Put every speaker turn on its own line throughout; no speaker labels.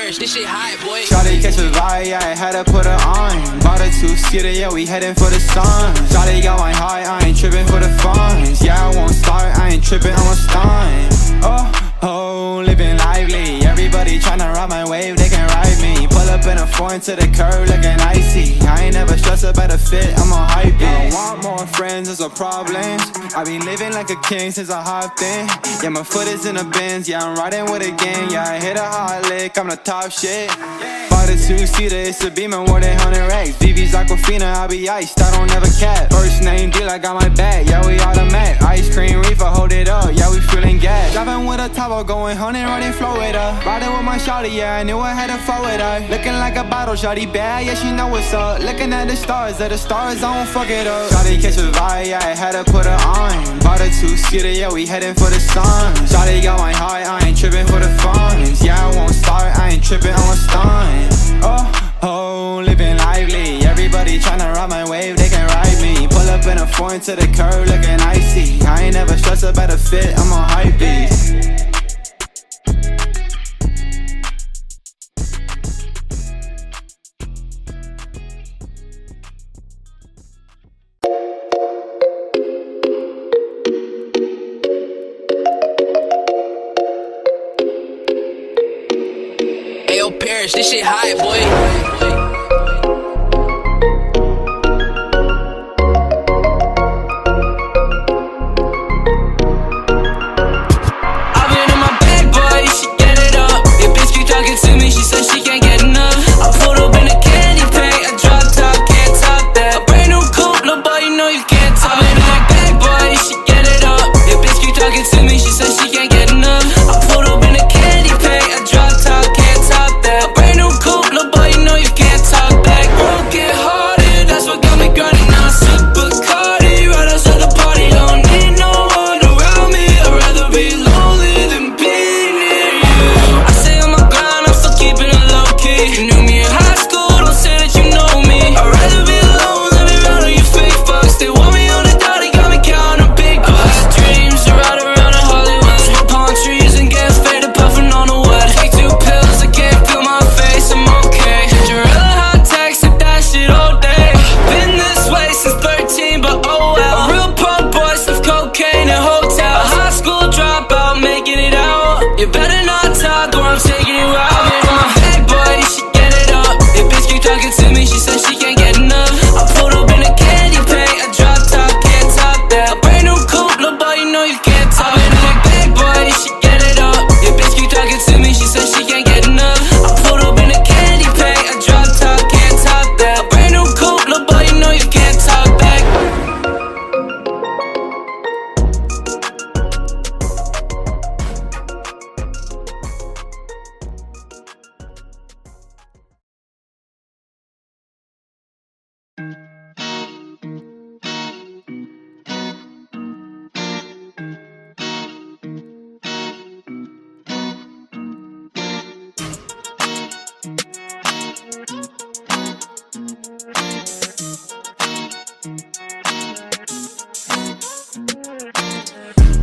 perish, this shit hot, boy.
Shawty catch a vibe, yeah, I had to put her on. Bought a two-seater, yeah, we heading for the sun. Shawty got my high, I ain't tripping for the funds. Yeah, I won't start, I ain't tripping, I'm a stunt. Oh, living lively. Everybody tryna ride my wave, they can ride me. Pull up in a foreign to the curb looking icy. I ain't never stressed about a fit, I'm a hype it. I want more friends, there's a problem. I be living like a king since I hopped in. Yeah, my foot is in the bins, yeah, I'm riding with a gang. Yeah, I hit a hot lick, I'm the top shit. Bought a two-seater, it's a Beamer, more than 100 racks. VV's Aquafina, I be iced, I don't ever cap. First name deal, I got my back, yeah, we automatic. Ice cream reefer, hold it up, yeah, we feeling gas. Driving with a Tabo, going 100, running flow with her. Riding with my shawty, yeah, I knew I had to flow with her. Looking like a bottle, shawty bad, yeah, she know what's up. Looking at the stars, I don't fuck it up. Shawty catch a vibe, yeah, I had to put her on. Bought a two-seater, yeah, we heading for the sun. Shawty got my high, I ain't tripping for the funds. Yeah, I won't start, I ain't tripping, I'm a stunt. Oh, living lively. Everybody tryna ride my wave, they can ride me. Pull up in a foreign to the curb looking icy. I ain't never stressed about a fit, I'm a hype beast.
Ayo, perish, this shit hot, boy.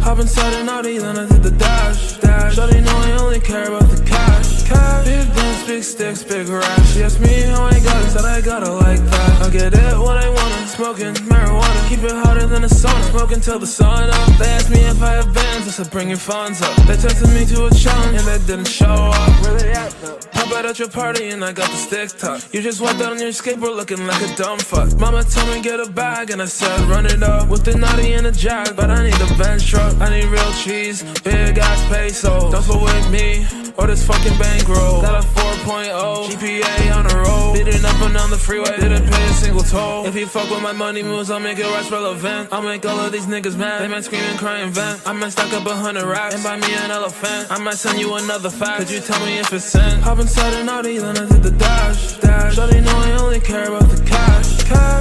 Hop inside an Audi, then I did the dash. Shawty know I only care about the cash. Big guns, big sticks, big rash. She asked me how I got it, said I got it like that. I get it when I want it, smoking marijuana. Keep it hotter than a sauna, smoking till the sun up. They asked me if I have bands, I said bring your funds up. They tested me to a challenge and they didn't show up. Where they at though? Pop out at your party and I got the stick tuck. You just walked out on your skateboard looking like a dumb fuck. Mama told me get a bag and I said run it up. With the naughty and a jag, but I need a bench truck. I need real cheese, big ass peso. Don't fuck with me or this fucking bankroll. Got a 4.0 GPA on the road. Beating up and down the freeway, didn't pay a single toll. If you fuck with my money moves, I'll make it rest relevant. I'll make all of these niggas mad. They might scream and cry and vent. I might stack up 100 racks and buy me an elephant. I might send you another fact. Could you tell me if it's sent? Hop inside an Audi, then I did the dash. Shawty know I only care about the cash.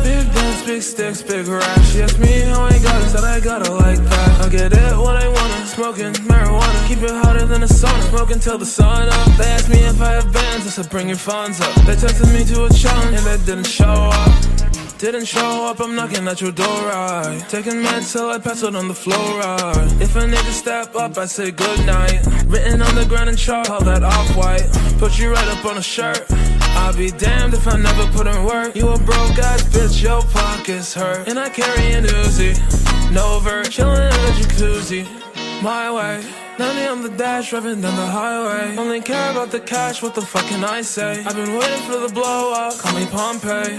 Big guns, big sticks, big rash. She asked me how I got it, said I got it like that. I get it when I want it, smoking marijuana. Keep it hotter than a sauna, smoking till the sun up. They asked me if I have bands, I said bring your funds up. They tested me to a challenge and they didn't show up. didn't show up, I'm knocking at your door, right? Taking meds till I pass out on the floor, right? If a nigga step up, I say goodnight. Written on the ground in chalk, all that off-white. Put you right up on a shirt. I'll be damned if I never put in work. You a broke ass bitch, your pockets hurt. And I carry an Uzi, no vert, chillin' in the jacuzzi. My way, 90 on the dash, driving down the highway. Only care about the cash, what the fuck can I say? I've been waiting for the blow up, call me Pompeii.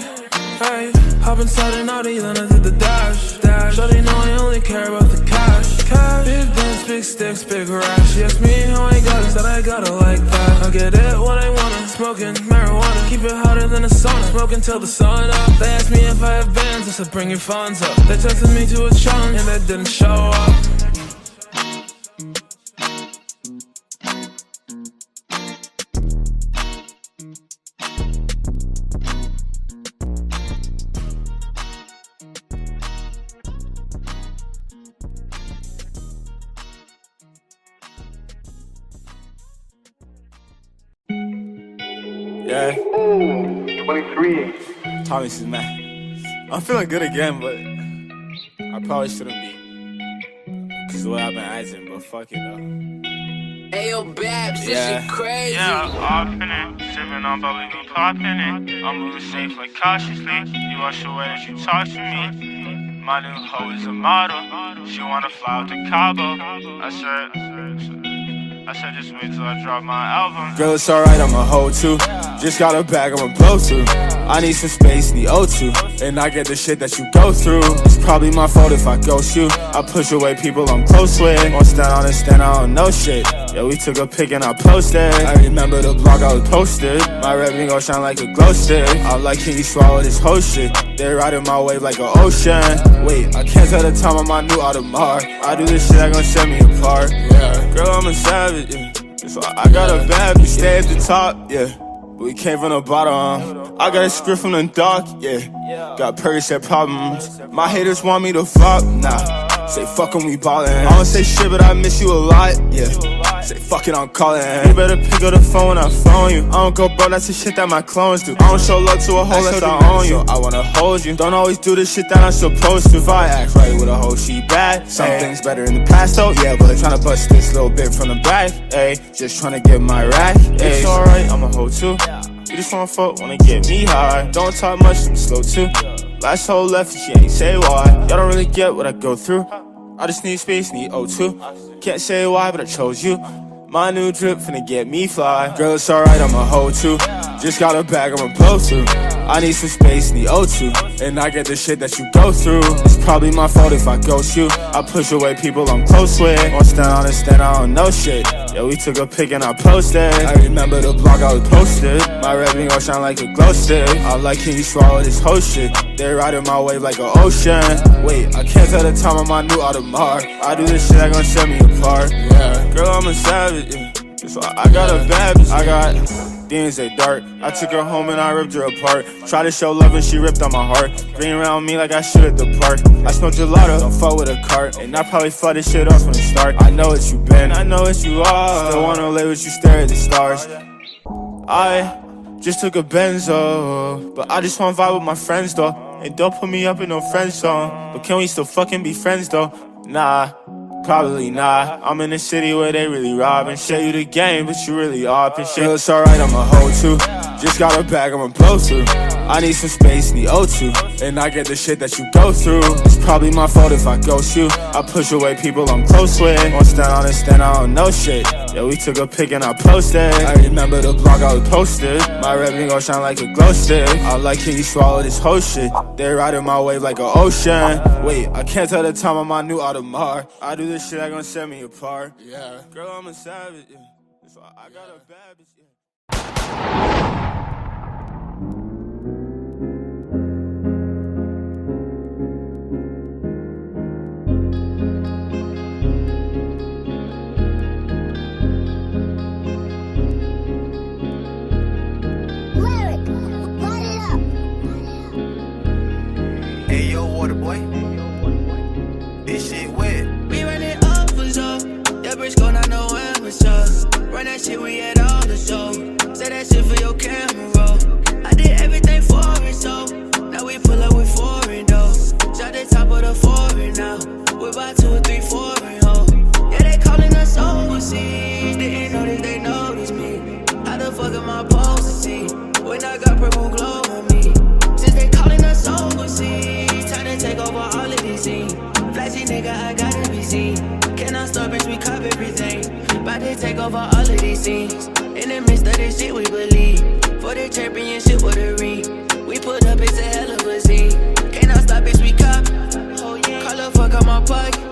Hey, hop inside an Audi, then I did the dash. Shawty know I only care about the cash. Big guns, big sticks, big rash. She asked me how I got it, said I got it like that. I get it when I want it, smoking marijuana. Keep it hotter than a sauna, smoking till the sun up. They asked me if I have bands, I said bring your funds up. They tested me to a challenge, and they didn't show up.
Yeah. 23. Thomas is mad. I'm feeling good again, but I probably shouldn't be. Cause the way I've been acting, but fuck it though.
Ayo, Babs, this shit crazy.
Yeah, off in it, sipping on bubbly, we popping it. I'm moving safe like cautiously. You watch the way that you talk to me. My new hoe is a model. She wanna fly out to Cabo. I said just wait till I drop my album.
Girl, it's alright, I'm a hoe too. Just got a bag, I'ma blow through. I need some space, need O2. And I get the shit that you go through. It's probably my fault if I ghost you. I push away people I'm close with. Won't stand on and stand out on no shit. Yeah, we took a pic and I posted. I remember the blog I was posted. My red ring gon' shine like a glow stick. I'm like, can you swallow this whole shit? They riding my wave like an ocean. Wait, I can't tell the time on my new Audemars. I do this shit that gon' set me apart. Yeah, girl, I'm a savage, yeah. So I got a bad bitch, stay at the top, yeah. But we came from the bottom. I got a script from the dark, yeah. Got Percocet problems. My haters want me to flop, nah. Say fuck 'em, we ballin'. I don't say shit, but I miss you a lot, yeah. Say fuck it, I'm calling. You better pick up the phone when I phone you. I don't go bro, that's the shit that my clones do. I don't show love to a hoe unless I own you. I wanna hold you. Don't always do the shit that I'm supposed to. If I act right with a hoe, she bad. Some things better in the past though, yeah. But tryna bust this little bit from the back, ayy. Just tryna get my rack, ayy. It's alright, I'm a hoe too. You just wanna fuck, wanna get me high. Don't talk much, I'm slow too. Last hoe left and she ain't say why. Y'all don't really get what I go through. I just need space, need O2. Can't say why, but I chose you. My new drip finna get me fly. Girl, it's alright, I'm a hoe too. Just got a bag, I'ma blow through. I need some space, need O2. And I get the shit that you go through. It's probably my fault if I ghost you. I push away people I'm close with. Won't stand on and stand out on no shit. Yeah, we took a pic and I posted. I remember the blog I was posted. My red ring gon' shine like a glow stick. I'm like, can you swallow this whole shit? They riding my wave like an ocean. Wait, I can't tell the time on my new Audemars. I do this shit that gon' set me apart. Yeah, girl, I'm a savage, yeah. So I got a bad bitch, I got demons that dark. I took her home and I ripped her apart. Tried to show love and she ripped on my heart. Green around me like I should at the park. I smoke gelato, don't fuck with a cart. And I probably fucked this shit off from the start. I know what you been, I know what you are. Still wanna lay with you, stare at the stars. I just took a benzo, but I just wanna vibe with my friends though. And don't put me up in no friend zone. But can we still fucking be friends though? Nah, probably not. I'm in a city where they really rob and show you the game, but you really off and shit. Girl, it's alright, I'm a hoe too. Just got a bag, I'ma blow through. I need some space, need O2. And I get the shit that you go through. It's probably my fault if I ghost you. I push away people I'm close with. Won't stand on and stand out on no shit. Yeah, we took a pic and I posted. I remember the blog I was posted. My red ring gon' shine like a glow stick. I'm like, can you swallow this whole shit? They riding my wave like an ocean. Wait, I can't tell the time on my new Audemars. I do this shit that gon' set me apart. Yeah, girl, I'm a savage, yeah. So I got a bad bitch, yeah.
Hey yo, water boy. This shit wet.
We run it up for sure. That bitch gon' not know amateur. Run that shit, we at all the show. Say that shit for your camera roll. I did everything for it, so now we pull up with championship with a ring. We put up, it's a hell of a scene. Can't not stop, bitch, we cop. Call the fuck out my pocket.